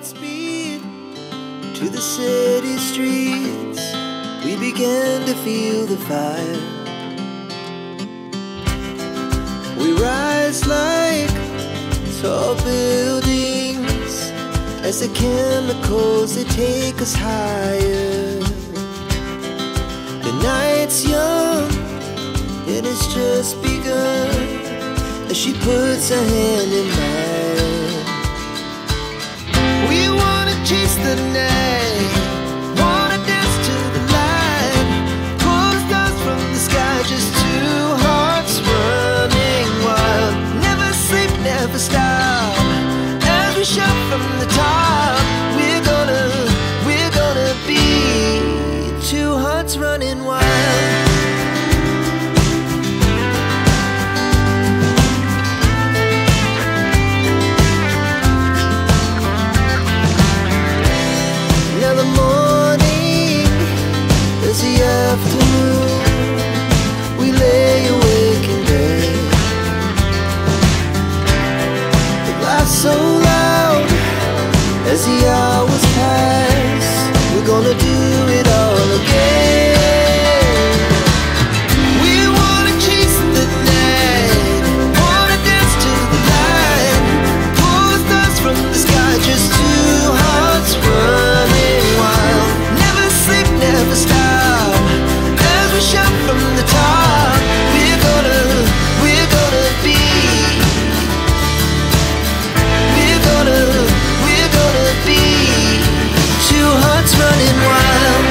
speed to the city streets. We began to feel the fire. We rise like tall buildings as the chemicals, they take us higher. The night's young and it's just begun as she puts her hand in mine. We wanna chase the night, wanna dance to the light, pull the stars from the sky, just two hearts running wild. Never sleep, never stop, as we shout from the top. We're gonna be two hearts running wild. Afternoon, we lay awake in bed. It laughs so loud as the hours pass. We're gonna do it all again. We wanna chase the night, wanna dance to the light, pull the stars from the sky, just two hearts running wild. Never sleep, never stop, shout from the top. We're gonna be two hearts running wild.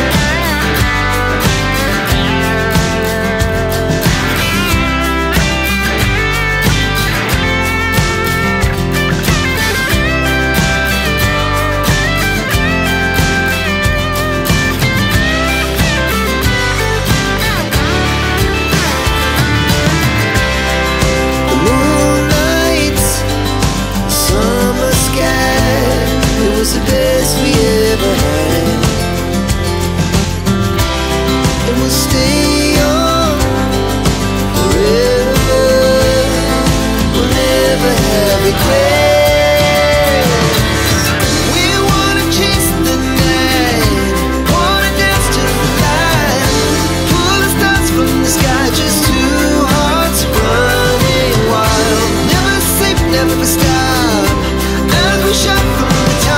The best we ever had, and we'll stay on forever. We'll never have regrets. We wanna chase the night, wanna dance to the light, pull the stars from the sky, just two hearts running wild. Never sleep, never stop, as we shout from the top.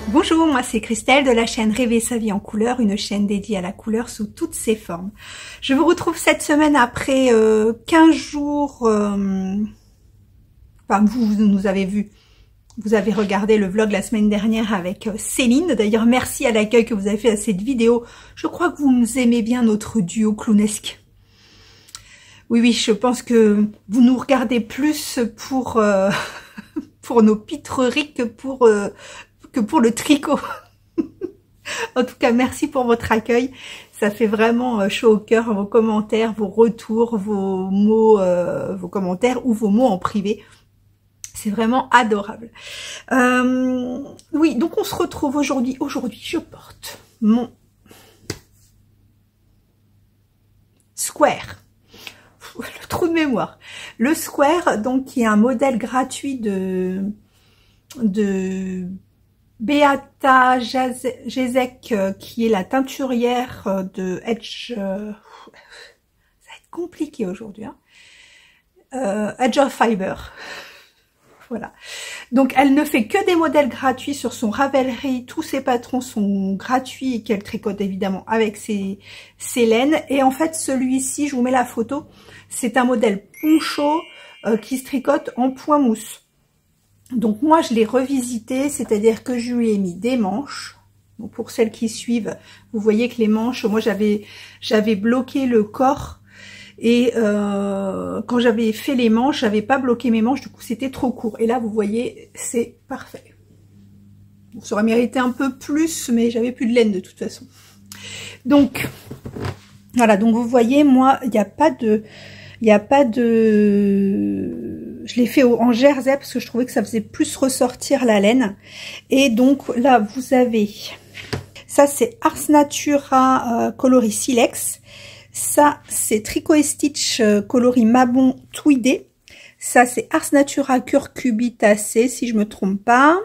Bonjour, moi c'est Christelle de la chaîne Rêver sa vie en couleur, une chaîne dédiée à la couleur sous toutes ses formes. Je vous retrouve cette semaine après 15 jours, enfin vous nous avez vu, vous avez regardé le vlog la semaine dernière avec Céline. D'ailleurs merci à l'accueil que vous avez fait à cette vidéo, je crois que vous aimez bien notre duo clownesque. Oui, je pense que vous nous regardez plus pour, pour nos pitreries que pour le tricot. En tout cas, merci pour votre accueil. Ça fait vraiment chaud au cœur, vos commentaires, vos retours, vos mots, vos commentaires ou vos mots en privé. C'est vraiment adorable. Oui, donc on se retrouve aujourd'hui. Aujourd'hui, je porte mon Square. Le trou de mémoire. Le Square, donc qui est un modèle gratuit de Beata Jezek, qui est la teinturière de Edge. Ça va être compliqué aujourd'hui. Hein. Edge of Fiber. Voilà. Donc elle ne fait que des modèles gratuits sur son Ravelry. Tous ses patrons sont gratuits et qu'elle tricote évidemment avec ses laines. Et en fait celui-ci, je vous mets la photo, c'est un modèle poncho qui se tricote en point mousse. Donc moi je l'ai revisité, c'est-à-dire que je lui ai mis des manches. Donc pour celles qui suivent, vous voyez que les manches, moi j'avais bloqué le corps et quand j'avais fait les manches, j'avais pas bloqué mes manches, du coup c'était trop court. Et là vous voyez, c'est parfait. Ça aurait mérité un peu plus, mais j'avais plus de laine de toute façon. Donc voilà, donc vous voyez, moi il n'y a pas de je l'ai fait en jersey parce que je trouvais que ça faisait plus ressortir la laine. Et donc là, vous avez, ça c'est Ars Natura coloris Silex. Ça c'est Tricot et Stitch coloris Mabon Tweedé. Ça c'est Ars Natura Curcubitacé, si je me trompe pas.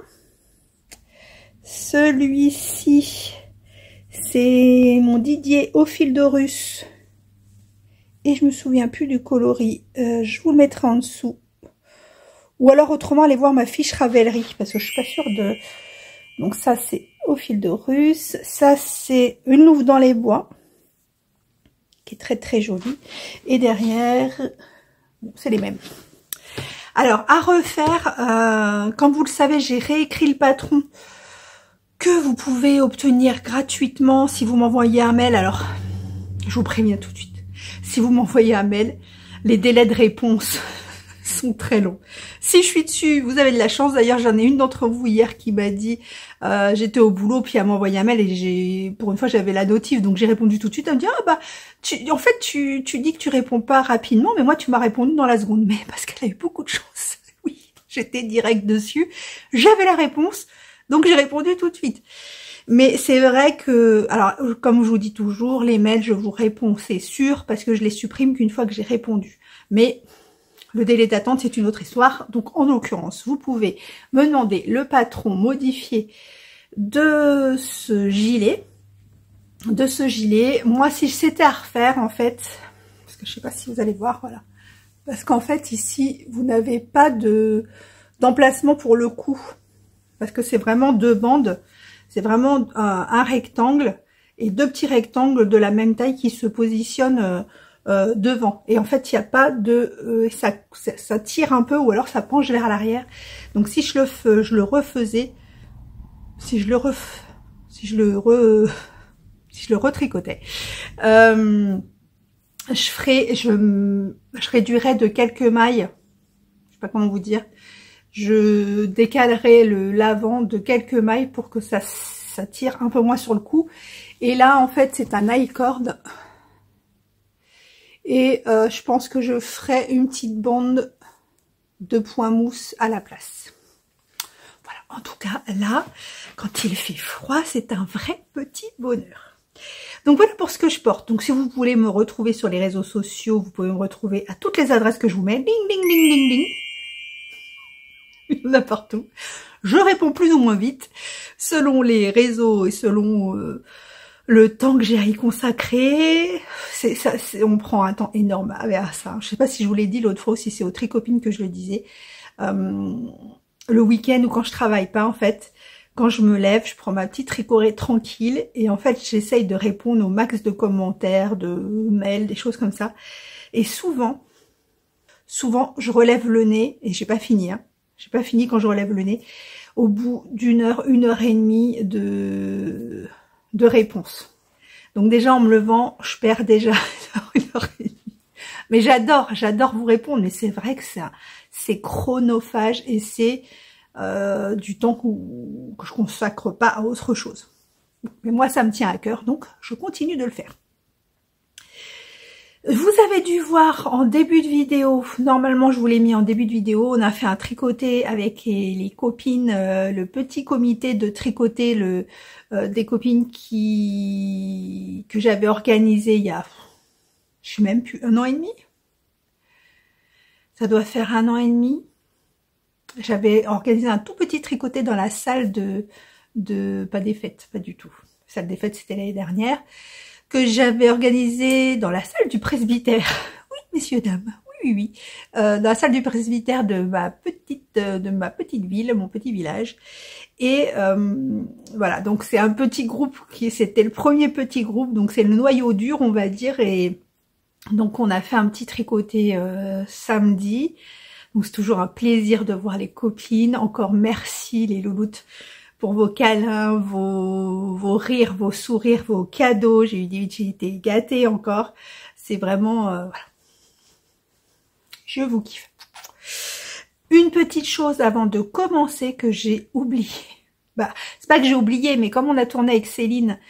Celui-ci, c'est mon Didier au fil de russe. Et je me souviens plus du coloris. Je vous le mettrai en dessous. Ou alors autrement, allez voir ma fiche Ravelry. Parce que je suis pas sûre de... Donc ça, c'est au fil de russe. Ça, c'est une louve dans les bois. Qui est très très jolie. Et derrière, c'est les mêmes. Alors, à refaire, comme vous le savez, j'ai réécrit le patron que vous pouvez obtenir gratuitement si vous m'envoyez un mail. Alors, je vous préviens tout de suite. Si vous m'envoyez un mail, les délais de réponse sont très longs. Si je suis dessus, vous avez de la chance. D'ailleurs, j'en ai une d'entre vous hier qui m'a dit, j'étais au boulot, puis elle m'a envoyé un mail et pour une fois, j'avais la notif, donc j'ai répondu tout de suite. Elle me dit, ah bah, en fait, tu dis que tu réponds pas rapidement, mais moi, tu m'as répondu dans la seconde. Mais parce qu'elle a eu beaucoup de chance. Oui, j'étais direct dessus. J'avais la réponse, donc j'ai répondu tout de suite. Mais c'est vrai que, alors, comme je vous dis toujours, les mails, je vous réponds, c'est sûr, parce que je les supprime qu'une fois que j'ai répondu. Mais le délai d'attente, c'est une autre histoire. Donc, en l'occurrence, vous pouvez me demander le patron modifié de ce gilet. Moi, si c'était à refaire, en fait, parce que je sais pas si vous allez voir, voilà. Parce qu'en fait, ici, vous n'avez pas d'emplacement pour le cou. Parce que c'est vraiment deux bandes. C'est vraiment un rectangle et deux petits rectangles de la même taille qui se positionnent devant. Et en fait, il n'y a pas de... ça tire un peu ou alors ça penche vers l'arrière. Donc si je le refaisais, si je le retricotais, je réduirais de quelques mailles. Je sais pas comment vous dire. Je décalerai l'avant de quelques mailles pour que ça tire un peu moins sur le cou. Et là, en fait, c'est un high cord. Et je pense que je ferai une petite bande de point mousse à la place. Voilà, en tout cas, là, quand il fait froid, c'est un vrai petit bonheur. Donc voilà pour ce que je porte. Donc si vous voulez me retrouver sur les réseaux sociaux, vous pouvez me retrouver à toutes les adresses que je vous mets. Ding, ding, ding, ding, ding. Il y en a partout. Je réponds plus ou moins vite, selon les réseaux et selon le temps que j'ai à y consacrer. On prend un temps énorme à ça. Je sais pas si je vous l'ai dit l'autre fois ou si c'est aux Tricopines que je le disais. Le week-end ou quand je travaille pas, en fait, quand je me lève, je prends ma petite tricorée tranquille et en fait, j'essaye de répondre au max de commentaires, de mails, des choses comme ça. Et souvent, je relève le nez et j'ai pas fini, hein. J'ai pas fini quand je relève le nez. Au bout d'une heure et demie de réponse. Donc déjà en me levant, je perds déjà une heure et demie. Mais j'adore vous répondre. Mais c'est vrai que c'est chronophage et c'est du temps que je consacre pas à autre chose. Mais moi ça me tient à cœur, donc je continue de le faire. Vous avez dû voir en début de vidéo, normalement je vous l'ai mis en début de vidéo, on a fait un tricoté avec les copines, le petit comité de tricoté des copines que j'avais organisé il y a, je sais même plus, 1 an et demi. Ça doit faire 1 an et demi. J'avais organisé un tout petit tricoté dans la salle pas des fêtes, pas du tout. La salle des fêtes c'était l'année dernière. Que j'avais organisé dans la salle du presbytère. Oui, messieurs, dames, oui. Dans la salle du presbytère de ma petite ville, mon petit village. Et voilà, donc c'est un petit groupe c'était le premier petit groupe, donc c'est le noyau dur, on va dire. Et donc on a fait un petit tricoté samedi. Donc c'est toujours un plaisir de voir les copines. Encore merci les louloutes pour vos câlins, vos rires, vos sourires, vos cadeaux. J'ai été gâtée encore. C'est vraiment... voilà. Je vous kiffe. Une petite chose avant de commencer que j'ai oublié. Bah, c'est pas que j'ai oublié, mais comme on a tourné avec Céline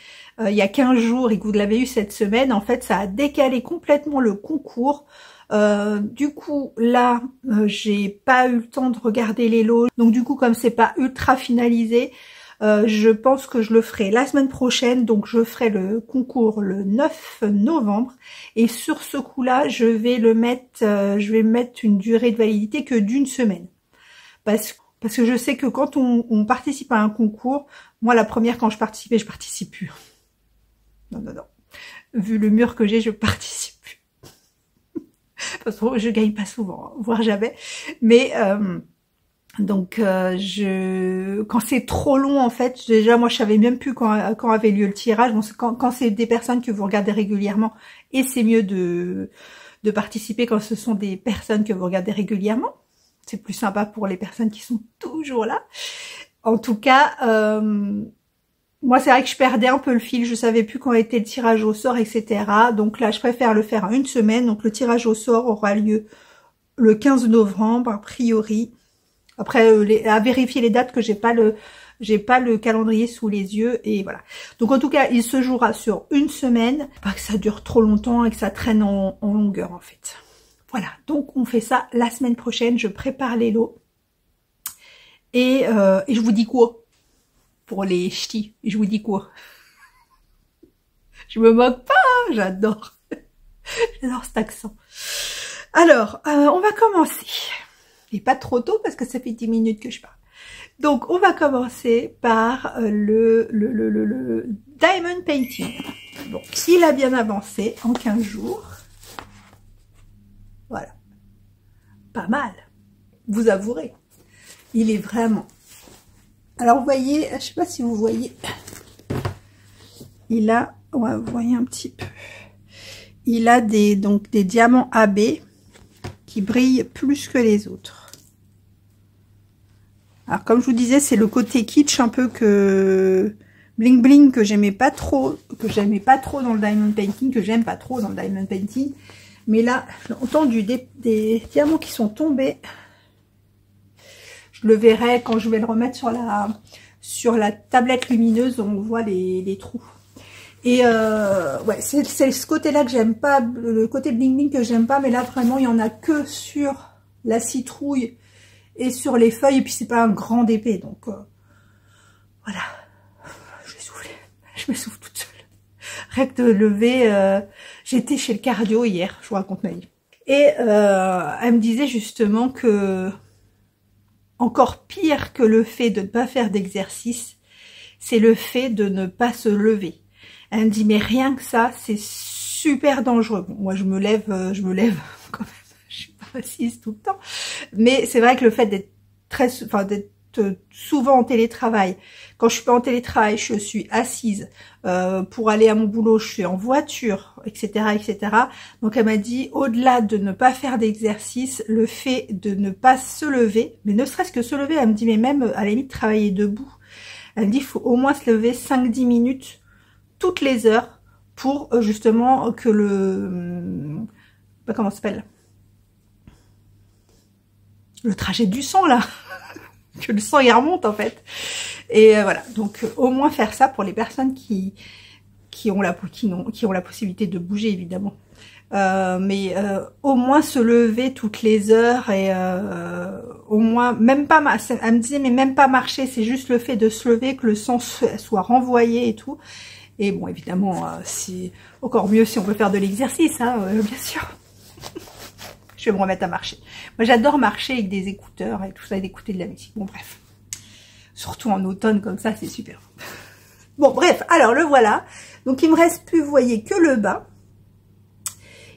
il y a 15 jours et que vous l'avez eu cette semaine, en fait, ça a décalé complètement le concours Du coup, là, j'ai pas eu le temps de regarder les lots. Donc du coup, comme c'est pas ultra finalisé, je pense que je le ferai la semaine prochaine. Donc je ferai le concours le 9 novembre. Et sur ce coup-là, je vais mettre une durée de validité que d'1 semaine. Parce que je sais que quand on participe à un concours, moi la première quand je participe plus. Non. Vu le mur que j'ai, je participe plus. Parce que je gagne pas souvent, voire jamais. Mais donc quand c'est trop long en fait, déjà moi je savais même plus quand avait lieu le tirage. Bon, quand c'est des personnes que vous regardez régulièrement, et c'est mieux de participer quand ce sont des personnes que vous regardez régulièrement. C'est plus sympa pour les personnes qui sont toujours là. En tout cas, moi c'est vrai que je perdais un peu le fil, je savais plus quand était le tirage au sort, etc. Donc là, je préfère le faire en 1 semaine. Donc le tirage au sort aura lieu le 15 novembre, a priori. Après, à vérifier les dates, que j'ai pas le calendrier sous les yeux, et voilà. Donc en tout cas, il se jouera sur 1 semaine. Pas que ça dure trop longtemps et que ça traîne en longueur en fait. Voilà, donc on fait ça la semaine prochaine, je prépare les lots. Et je vous dis quoi? Pour les ch'tis, je vous dis quoi? Je me moque pas, hein, j'adore. J'adore cet accent. Alors, on va commencer. Et pas trop tôt parce que ça fait 10 minutes que je parle. Donc, on va commencer par le Diamond Painting. Bon, il a bien avancé en 15 jours. Voilà. Pas mal. Vous avouerez. Il est vraiment... Alors, vous voyez, je sais pas si vous voyez. Il a... Ouais, vous voyez un petit peu. Il a des diamants AB qui brillent plus que les autres. Alors, comme je vous disais, c'est le côté kitsch un peu que... Bling bling que j'aimais pas trop dans le Diamond Painting, que j'aime pas trop dans le Diamond Painting. Mais là, j'ai entendu des diamants qui sont tombés. Je le verrai quand je vais le remettre sur la tablette lumineuse où on voit les trous. Et ouais, c'est ce côté-là que j'aime pas, le côté bling bling que j'aime pas. Mais là, vraiment, il y en a que sur la citrouille et sur les feuilles. Et puis, c'est pas un grand épais. Donc, voilà. Je vais souffler. Je me souffle toute seule. Rien que de lever... J'étais chez le cardio hier, je vous raconte ma vie. Et elle me disait justement que encore pire que le fait de ne pas faire d'exercice, c'est le fait de ne pas se lever. Elle me dit mais rien que ça, c'est super dangereux. Bon, moi je me lève quand même. Je suis pas assise tout le temps, mais c'est vrai que le fait d'être souvent en télétravail. Quand je suis pas en télétravail, je suis assise. Pour aller à mon boulot, je suis en voiture, etc., etc. Donc elle m'a dit, au-delà de ne pas faire d'exercice, le fait de ne pas se lever, mais ne serait-ce que se lever, elle me dit, mais même à la limite travailler debout. Elle me dit, il faut au moins se lever 5-10 minutes toutes les heures pour justement que comment ça s'appelle, le trajet du sang là. Que le sang y remonte en fait. Et voilà, donc au moins faire ça pour les personnes qui ont la possibilité de bouger évidemment. Mais au moins se lever toutes les heures et au moins, même pas, elle me disait mais même pas marcher, c'est juste le fait de se lever, que le sang soit renvoyé et tout. Et bon évidemment, c'est encore mieux si on peut faire de l'exercice, hein, bien sûr. Je vais me remettre à marcher. Moi, j'adore marcher avec des écouteurs et tout ça, et d'écouter de la musique. Bon, bref. Surtout en automne, comme ça, c'est super. Bon, bref. Alors, le voilà. Donc, il me reste plus, vous voyez, que le bas.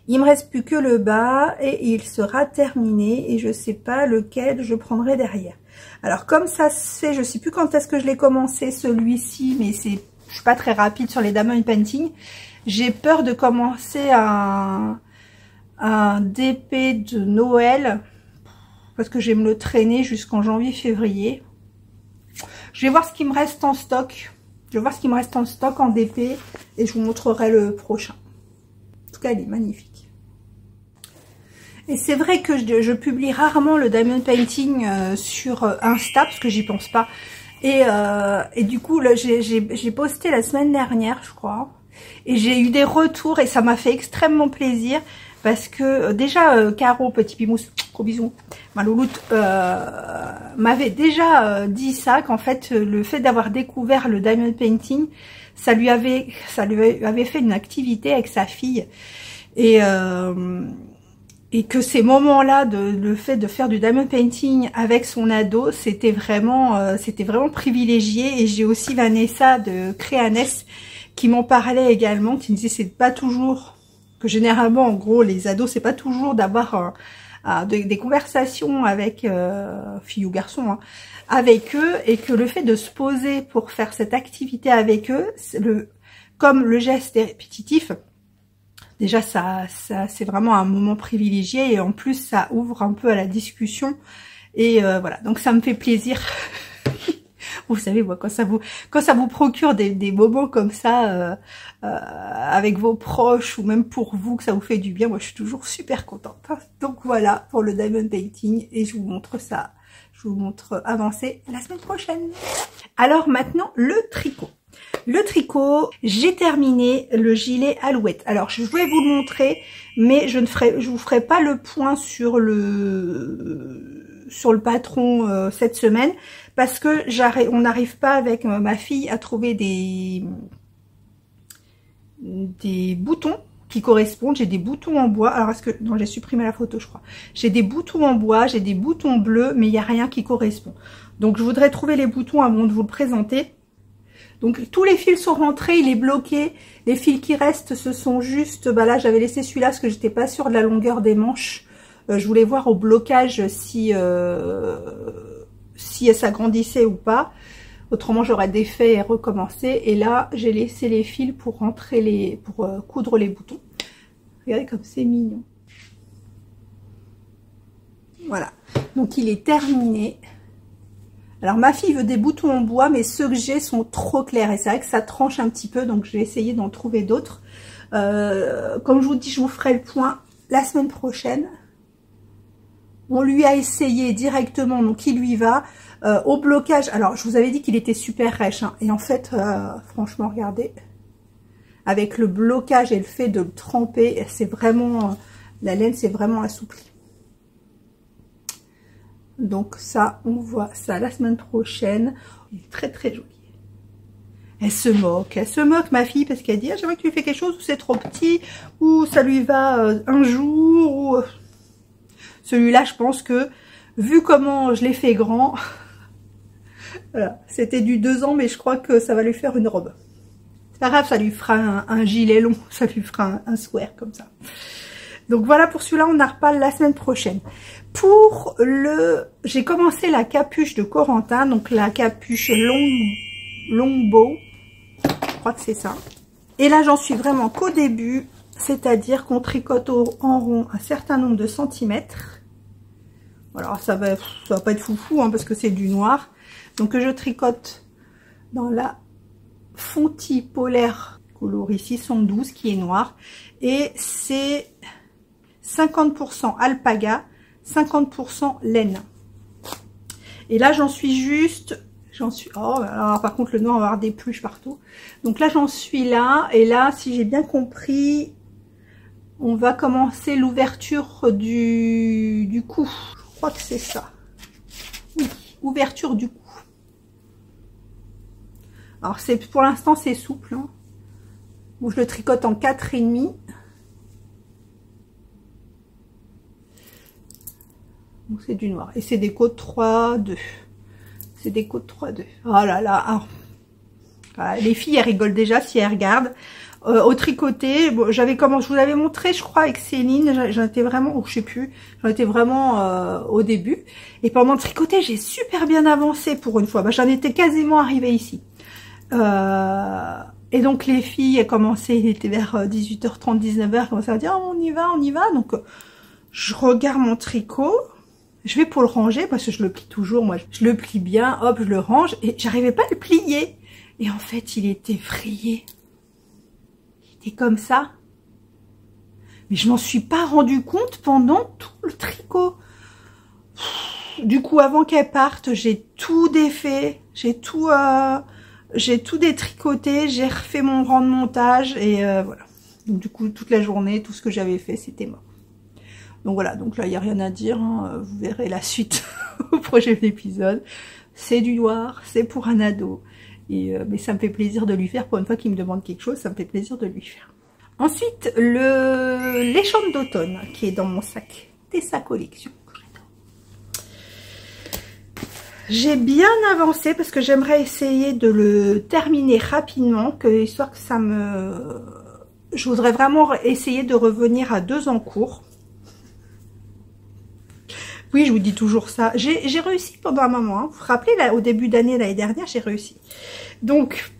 Il me reste plus que le bas et il sera terminé. Et je sais pas lequel je prendrai derrière. Alors, comme ça se fait, je sais plus quand est-ce que je l'ai commencé, celui-ci, mais je suis pas très rapide sur les Diamond Painting. J'ai peur de commencer un DP de Noël parce que je vais me le traîner jusqu'en janvier-février. Je vais voir ce qui me reste en stock. Je vais voir ce qui me reste en stock en DP et je vous montrerai le prochain. En tout cas, il est magnifique. Et c'est vrai que je publie rarement le Diamond Painting sur Insta parce que j'y pense pas. Et du coup, j'ai posté la semaine dernière, je crois. Et j'ai eu des retours et ça m'a fait extrêmement plaisir. parce que déjà Caro, petit pimousse, gros bisous, ma louloute, m'avait déjà dit ça, qu'en fait le fait d'avoir découvert le diamond painting, ça lui avait fait une activité avec sa fille, et que ces moments-là, le fait de faire du diamond painting avec son ado, c'était vraiment privilégié. Et j'ai aussi Vanessa de Créanès qui m'en parlait également, qui me disait c'est pas toujours, que généralement en gros les ados c'est pas toujours d'avoir des conversations avec filles ou garçons, hein, avec eux, et que le fait de se poser pour faire cette activité avec eux, comme le geste est répétitif, déjà ça c'est vraiment un moment privilégié, et en plus ça ouvre un peu à la discussion, et voilà, donc ça me fait plaisir. Vous savez, moi, quand ça vous procure des moments comme ça avec vos proches, ou même pour vous, que ça vous fait du bien, moi je suis toujours super contente. Donc voilà pour le diamond painting, et je vous montre ça, je vous montre avancer la semaine prochaine. Alors maintenant le tricot. Le tricot, j'ai terminé le gilet Alouette. Alors je vais vous le montrer, mais je vous ferai pas le point sur le patron cette semaine, parce que on n'arrive pas avec ma fille à trouver des boutons qui correspondent. J'ai des boutons en bois. Alors est-ce que... Non, j'ai supprimé la photo, je crois. J'ai des boutons en bois, j'ai des boutons bleus, mais il n'y a rien qui correspond. Donc je voudrais trouver les boutons avant de vous le présenter. Donc tous les fils sont rentrés, il est bloqué. Les fils qui restent, ce sont juste... Bah là, j'avais laissé celui-là parce que j'étais pas sûre de la longueur des manches. Je voulais voir au blocage si elle s'agrandissait ou pas. Autrement, j'aurais défait et recommencé. Et là, j'ai laissé les fils pour rentrer pour coudre les boutons. Regardez comme c'est mignon. Voilà. Donc il est terminé. Alors ma fille veut des boutons en bois, mais ceux que j'ai sont trop clairs. Et c'est vrai que ça tranche un petit peu, donc je vais essayer d'en trouver d'autres. Comme je vous dis, je vous ferai le point la semaine prochaine. On lui a essayé directement, donc il lui va. Au blocage, alors je vous avais dit qu'il était super rêche, hein, et en fait, franchement, regardez, avec le blocage et le fait de le tremper, c'est vraiment, la laine s'est vraiment assouplie. Donc ça, on voit ça la semaine prochaine. Il est très très joli. Elle se moque ma fille, parce qu'elle dit ah, j'aimerais que tu lui fais quelque chose, ou c'est trop petit, ou ça lui va un jour, ou... Celui-là, je pense que, vu comment je l'ai fait grand, voilà, c'était du 2 ans, mais je crois que ça va lui faire une robe. C'est pas grave, ça lui fera un gilet long, ça lui fera un square comme ça. Donc voilà pour celui-là, on en reparle la semaine prochaine. Pour j'ai commencé la capuche de Corentin, donc la capuche longbow, je crois que c'est ça. Et là, j'en suis vraiment qu'au début, c'est-à-dire qu'on tricote en rond un certain nombre de centimètres. Alors ça va pas être foufou, hein, parce que c'est du noir. Donc je tricote dans la Fonty Polaire coloris 612 qui est noir. Et c'est 50% alpaga, 50% laine. Et là j'en suis oh alors, par contre le noir on va avoir des pluches partout. Donc là j'en suis là, et là si j'ai bien compris, on va commencer l'ouverture du cou. Je crois que c'est ça. Oui, ouverture du cou. Alors pour l'instant c'est souple, hein. Bon, je le tricote en 4,5. Donc c'est du noir. Et c'est des côtes 3-2. C'est des côtes 3-2. Oh là là. Alors, voilà, les filles, elles rigolent déjà si elles regardent. Au tricoté, bon, je vous avais montré, je crois, avec Céline, j'en étais vraiment, ou je sais plus, j'en étais vraiment au début. Et pendant le tricoté, j'ai super bien avancé pour une fois. Bah, j'en étais quasiment arrivée ici. Et donc les filles, elles commençaient, il était vers 18h30, 19h, elles commençaient à dire oh, on y va. Donc je regarde mon tricot. Je vais pour le ranger parce que je le plie toujours, moi je le plie bien, hop, je le range et j'arrivais pas à le plier. Et en fait, il était vrillé. Il était comme ça. Mais je m'en suis pas rendu compte pendant tout le tricot. Du coup, avant qu'elle parte, j'ai tout défait, j'ai tout détricoté, j'ai refait mon rang de montage et voilà. Donc du coup, toute la journée, tout ce que j'avais fait, c'était mort. Donc voilà, donc là il n'y a rien à dire, hein. Vous verrez la suite au prochain épisode. C'est du noir, c'est pour un ado. Et, mais ça me fait plaisir de lui faire, pour une fois qu'il me demande quelque chose, ça me fait plaisir de lui faire. Ensuite, l'échampe d'automne qui est dans mon sac Tessa Collection. J'ai bien avancé parce que j'aimerais essayer de le terminer rapidement, histoire que ça me... Je voudrais vraiment essayer de revenir à 2 en cours. Oui, je vous dis toujours ça. J'ai réussi pendant un moment. Hein. Vous vous rappelez, là, au début d'année, l'année dernière, j'ai réussi. Donc,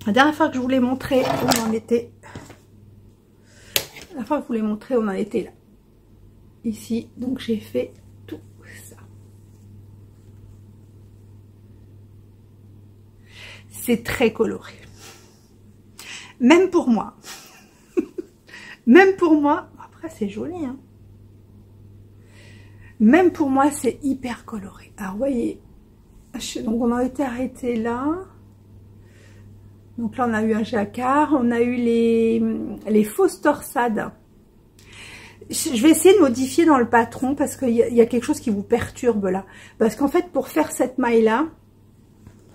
la dernière fois que je vous l'ai montré, on en était... La dernière fois que je vous l'ai montré, on en était là. Ici, donc j'ai fait tout ça. C'est très coloré. Même pour moi. Même pour moi. Après, c'est joli, hein. Même pour moi, c'est hyper coloré. Alors, vous voyez, donc on a été arrêté là. Donc là, on a eu un jacquard. On a eu les fausses torsades. Je vais essayer de modifier dans le patron parce qu'il y a quelque chose qui vous perturbe là. Parce qu'en fait, pour faire cette maille-là,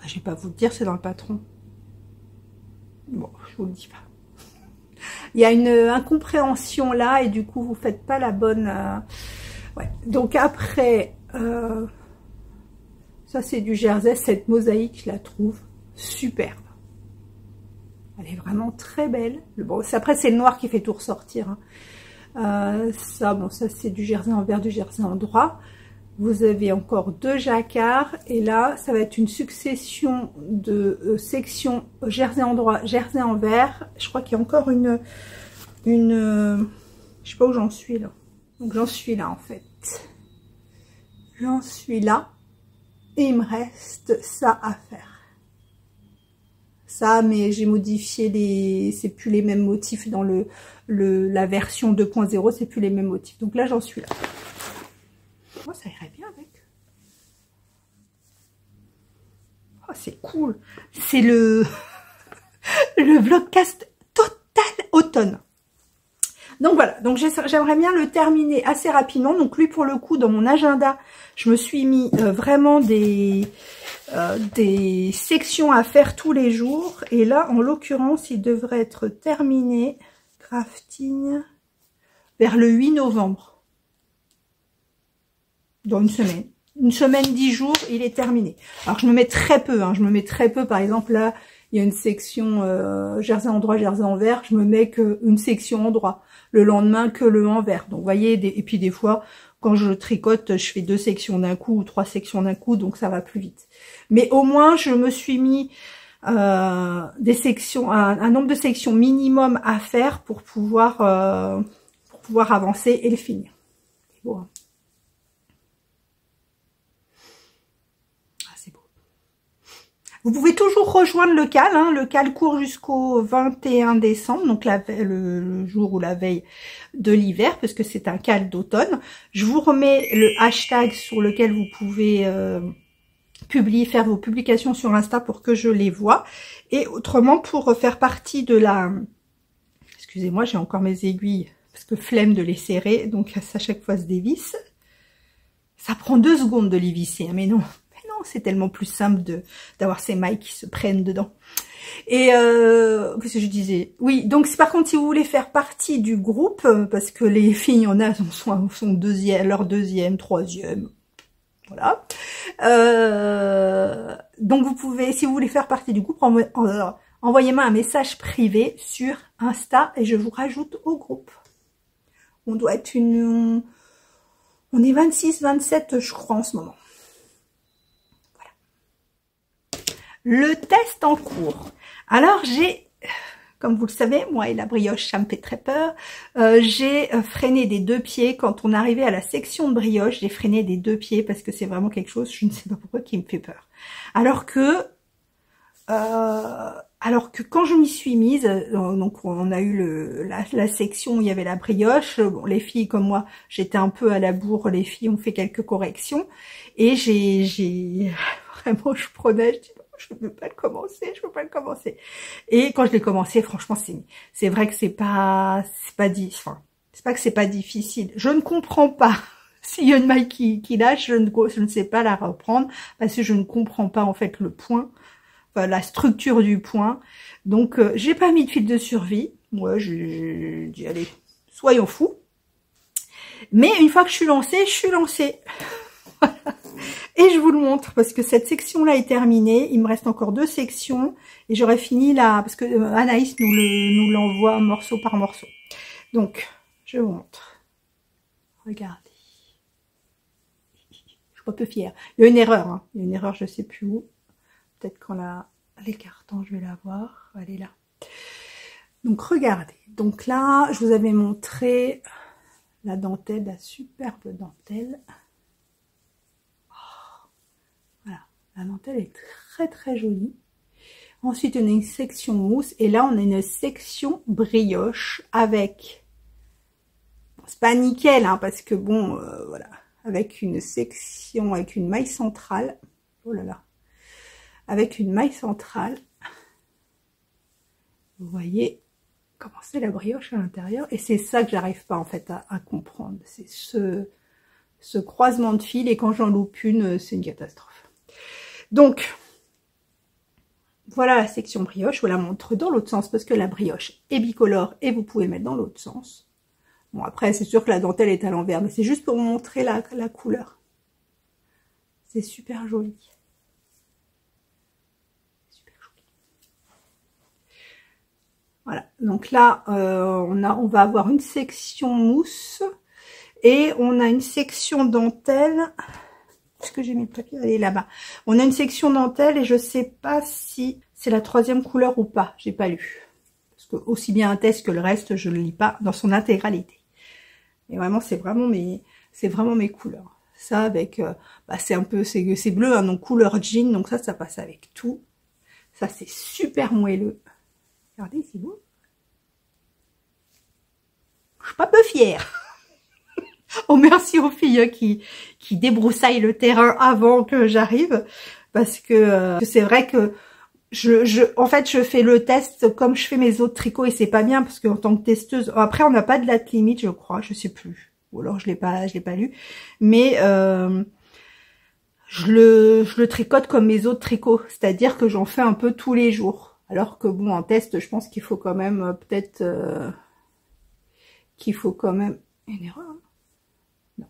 je vais pas vous le dire, c'est dans le patron. Bon, je vous le dis pas. Il y a une incompréhension là et du coup, vous faites pas la bonne... Ouais. Donc après, ça c'est du jersey. Cette mosaïque, je la trouve superbe. Elle est vraiment très belle. Bon, après, c'est le noir qui fait tout ressortir. Hein. Ça, bon, ça c'est du jersey en vert, du jersey en droit. Vous avez encore 2 jacquards. Et là, ça va être une succession de sections jersey en droit, jersey en vert. Je crois qu'il y a encore une je sais pas où j'en suis là. Donc j'en suis là en fait. J'en suis là. Et il me reste ça à faire. Ça, mais j'ai modifié c'est plus les mêmes motifs dans la version 2.0, c'est plus les mêmes motifs. Donc là, j'en suis là. Oh, ça irait bien avec. Oh, c'est cool. C'est le vlogcast total automne. Donc voilà, donc j'aimerais bien le terminer assez rapidement. Donc lui, pour le coup, dans mon agenda, je me suis mis vraiment des sections à faire tous les jours. Et là, en l'occurrence, il devrait être terminé, crafting, vers le 8 novembre. Dans une semaine. Une semaine, 10 jours, il est terminé. Alors, je me mets très peu, hein, je me mets très peu. Par exemple, là, il y a une section jersey en droit, jersey en vert. Je me mets qu'une section en droit. Le lendemain, que le en vert. Donc, vous voyez, et puis des fois... Quand je tricote, je fais 2 sections d'un coup ou 3 sections d'un coup, donc ça va plus vite. Mais au moins, je me suis mis des sections, un nombre de sections minimum à faire pour pouvoir avancer et le finir. C'est beau, hein. Ah, c'est beau. Vous pouvez toujours rejoindre le cal. Hein. Le cal court jusqu'au 21 décembre, donc le jour ou la veille de l'hiver, parce que c'est un cal d'automne. Je vous remets le hashtag sur lequel vous pouvez faire vos publications sur Insta pour que je les vois. Et autrement, pour faire partie de la... Excusez-moi, j'ai encore mes aiguilles, parce que flemme de les serrer, donc à chaque fois se dévisse. Ça prend 2 secondes de les visser, hein, mais non, c'est tellement plus simple d'avoir ces mailles qui se prennent dedans. Et qu'est-ce que je disais? Oui, donc par contre, si vous voulez faire partie du groupe, parce que les filles, sont leur deuxième, troisième, voilà. Donc vous pouvez, si vous voulez faire partie du groupe, envoyez-moi un message privé sur Insta et je vous rajoute au groupe. On doit être on est 26, 27, je crois, en ce moment. Le test en cours. Alors comme vous le savez, moi et la brioche, ça me fait très peur. J'ai freiné des 2 pieds. Quand on arrivait à la section de brioche, j'ai freiné des 2 pieds parce que c'est vraiment quelque chose, je ne sais pas pourquoi, qui me fait peur. Alors que quand je m'y suis mise, donc on a eu la section où il y avait la brioche. Bon, les filles comme moi, j'étais un peu à la bourre. Les filles ont fait quelques corrections et j'ai vraiment, je prenais, je dis je ne peux pas le commencer, je peux pas le commencer. Et quand je l'ai commencé, franchement, c'est vrai que c'est pas dit. Enfin, C'est pas que c'est pas difficile. Je ne comprends pas. S'il y a une maille qui lâche, je ne sais pas la reprendre parce que je ne comprends pas en fait le point, enfin, la structure du point. Donc j'ai pas mis de fil de survie. Moi, j'ai dit allez, soyons fous. Mais une fois que je suis lancée, je suis lancée. Et je vous le montre parce que cette section-là est terminée. Il me reste encore 2 sections et j'aurai fini là parce que Anaïs nous l'envoie morceau par morceau. Donc, je vous montre. Regardez. Je suis un peu fière. Il y a une erreur. Hein. Il y a une erreur, je sais plus où. Peut-être qu'en l'écartant, je vais la voir. Elle est là. Donc, regardez. Donc là, je vous avais montré la dentelle, la superbe dentelle. Oh, voilà. La dentelle est très très jolie. Ensuite, on a une section mousse. Et là, on a une section brioche avec... Bon, c'est pas nickel, hein, parce que bon, voilà. Avec une section, avec une maille centrale. Oh là là. Avec une maille centrale. Vous voyez comment c'est la brioche à l'intérieur. Et c'est ça que j'arrive pas en fait à comprendre. C'est ce croisement de fils. Et quand j'en loupe une, c'est une catastrophe. Donc, voilà la section brioche. Je vous la montre dans l'autre sens parce que la brioche est bicolore et vous pouvez mettre dans l'autre sens. Bon, après, c'est sûr que la dentelle est à l'envers, mais c'est juste pour vous montrer la couleur. C'est super joli. Super joli. Voilà. Donc là, on va avoir une section mousse et on a une section dentelle. Est-ce que j'ai mis le papier? Elle est là-bas. On a une section dentelle et je sais pas si c'est la 3e couleur ou pas. J'ai pas lu. Parce que aussi bien un test que le reste, je le lis pas dans son intégralité. Et vraiment, c'est vraiment mes couleurs. Ça avec, c'est un peu, c'est bleu, hein, donc couleur jean, donc ça passe avec tout. Ça, c'est super moelleux. Regardez, c'est beau. Je suis pas peu fière. Oh, merci aux filles qui débroussaillent le terrain avant que j'arrive, parce que c'est vrai que en fait, je fais le test comme je fais mes autres tricots et c'est pas bien parce qu'en tant que testeuse, après on n'a pas de date limite, je crois, je sais plus. Ou alors je l'ai pas lu, mais je le tricote comme mes autres tricots, c'est-à-dire que j'en fais un peu tous les jours. Alors que bon, en test, je pense qu'il faut quand même peut-être une erreur. Hein, non,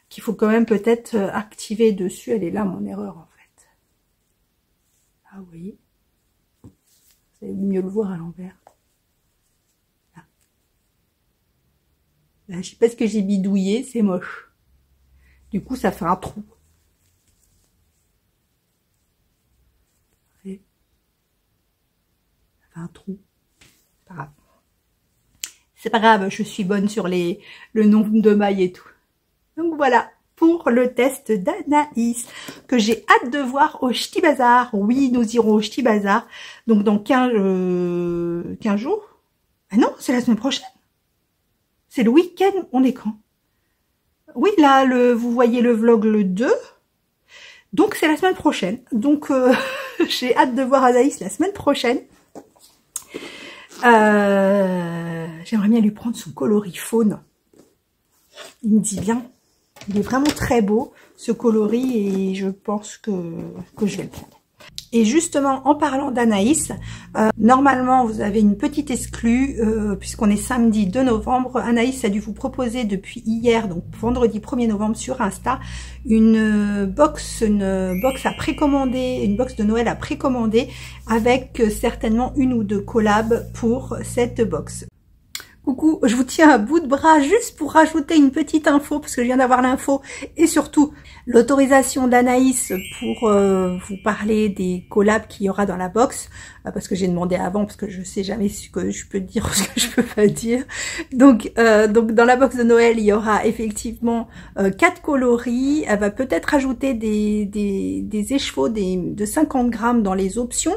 qu'il faut quand même peut-être activer dessus. Elle est là mon erreur en fait. Ah oui. Vous allez mieux le voir à l'envers. Là, je sais pas ce que j'ai bidouillé, c'est moche. Du coup, ça fait un trou. Ça fait un trou. C'est pas grave. C'est pas grave, je suis bonne sur le nombre de mailles et tout. Donc voilà. Pour le test d'Anaïs, que j'ai hâte de voir au Ch'ti Bazar. Oui, nous irons au Ch'ti Bazar. Donc dans 15 jours. Ah non, c'est la semaine prochaine. C'est le week-end, on est quand? Oui, là, vous voyez le vlog le 2. Donc c'est la semaine prochaine. Donc j'ai hâte de voir Anaïs la semaine prochaine. J'aimerais bien lui prendre son coloriphone. Il me dit bien. Il est vraiment très beau, ce coloris, et je pense que je vais le prendre. Et justement, en parlant d'Anaïs, normalement, vous avez une petite exclue, puisqu'on est samedi 2 novembre. Anaïs a dû vous proposer depuis hier, donc vendredi 1er novembre sur Insta, une box à précommander, une box de Noël à précommander, avec certainement 1 ou 2 collabs pour cette box. Coucou, je vous tiens à bout de bras juste pour rajouter une petite info, parce que je viens d'avoir l'info, et surtout l'autorisation d'Anaïs pour vous parler des collabs qu'il y aura dans la box, parce que j'ai demandé avant, parce que je sais jamais ce que je peux dire ou ce que je peux pas dire. Donc dans la box de Noël, il y aura effectivement 4 coloris. Elle va peut-être ajouter des écheveaux de 50 grammes dans les options,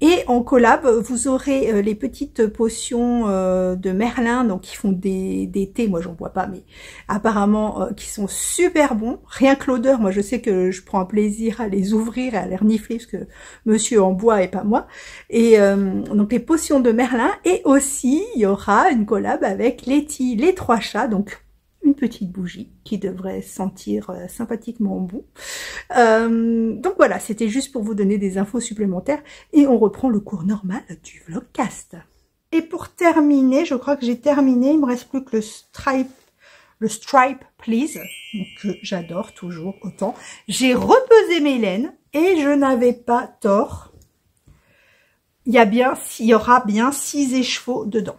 et en collab, vous aurez les petites potions de Merlin Merlin, donc ils font des thés, moi j'en bois pas, mais apparemment qui sont super bons. Rien que l'odeur, moi je sais que je prends un plaisir à les ouvrir et à les renifler, parce que monsieur en boit et pas moi. Et donc les potions de Merlin, et aussi il y aura une collab avec Letty, les trois chats, donc une petite bougie qui devrait sentir sympathiquement bon. Donc voilà, c'était juste pour vous donner des infos supplémentaires et on reprend le cours normal du vlogcast. Et pour terminer, je crois que j'ai terminé, il me reste plus que le Stripe Please, que j'adore toujours autant. J'ai repesé mes laines et je n'avais pas tort. Il y aura bien 6 écheveaux dedans.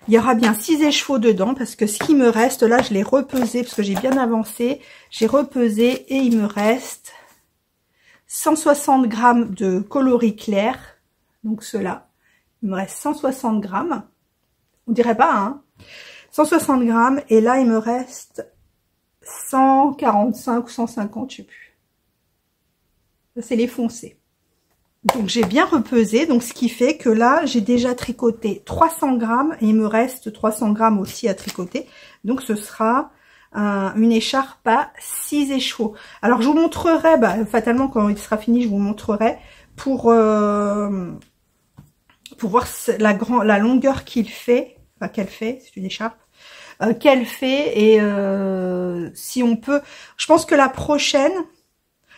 Il y aura bien 6 écheveaux dedans parce que ce qui me reste, là je l'ai repesé parce que j'ai bien avancé. J'ai repesé et il me reste 160 grammes de coloris clair. Donc cela, il me reste 160 grammes. On dirait pas, hein. 160 grammes et là il me reste 145 ou 150, je sais plus. Ça c'est les foncés. Donc j'ai bien repesé, donc ce qui fait que là j'ai déjà tricoté 300 grammes et il me reste 300 grammes aussi à tricoter. Donc ce sera une écharpe à 6 écheveaux. Alors je vous montrerai, fatalement quand il sera fini je vous montrerai pour voir la longueur qu'il fait, enfin qu'elle fait, c'est une écharpe, qu'elle fait et si on peut, je pense que la prochaine,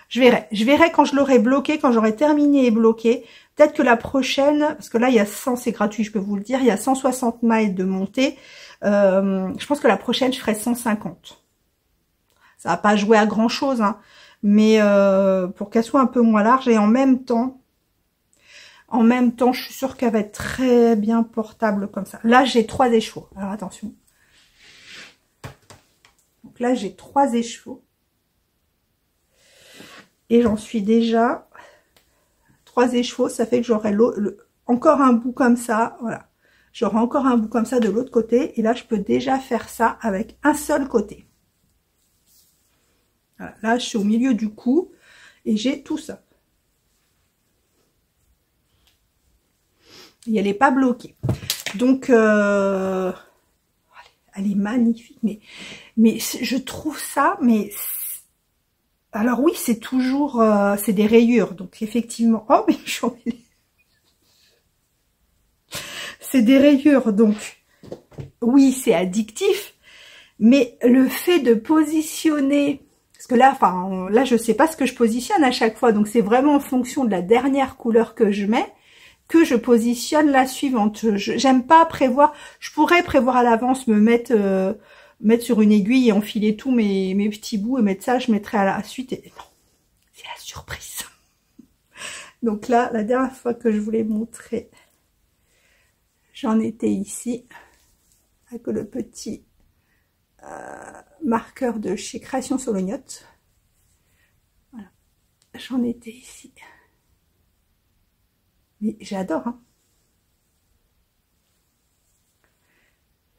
je verrai quand je l'aurai bloqué, quand j'aurai terminé et bloqué. Peut-être que la prochaine, parce que là, il y a 100, c'est gratuit, je peux vous le dire, il y a 160 mailles de montée. Je pense que la prochaine, je ferai 150. Ça va pas jouer à grand chose, hein, mais pour qu'elle soit un peu moins large et en même temps, je suis sûre qu'elle va être très bien portable comme ça. Là, j'ai 3 écheveaux. Alors attention. Donc là, j'ai 3 écheveaux. Et j'en suis déjà 3 écheveaux, ça fait que j'aurai encore un bout comme ça, voilà. J'aurai encore un bout comme ça de l'autre côté, et là je peux déjà faire ça avec un seul côté. Voilà, là je suis au milieu du cou, et j'ai tout ça. Et elle n'est pas bloquée. Donc, elle est magnifique, mais je trouve ça, mais... Alors oui, c'est toujours, c'est des rayures, donc effectivement, oh mais c'est des rayures, donc oui, c'est addictif, mais le fait de positionner, parce que là, enfin, là, je sais pas ce que je positionne à chaque fois, donc c'est vraiment en fonction de la dernière couleur que je mets, que je positionne la suivante. J'aime pas prévoir, je pourrais prévoir à l'avance, me mettre sur une aiguille et enfiler tous mes petits bouts et mettre ça, je mettrai à la suite. Et non, c'est la surprise. Donc là, la dernière fois que je vous l'ai montré, j'en étais ici, avec le petit marqueur de chez Création Solognotte. Voilà, j'en étais ici. Mais j'adore, hein.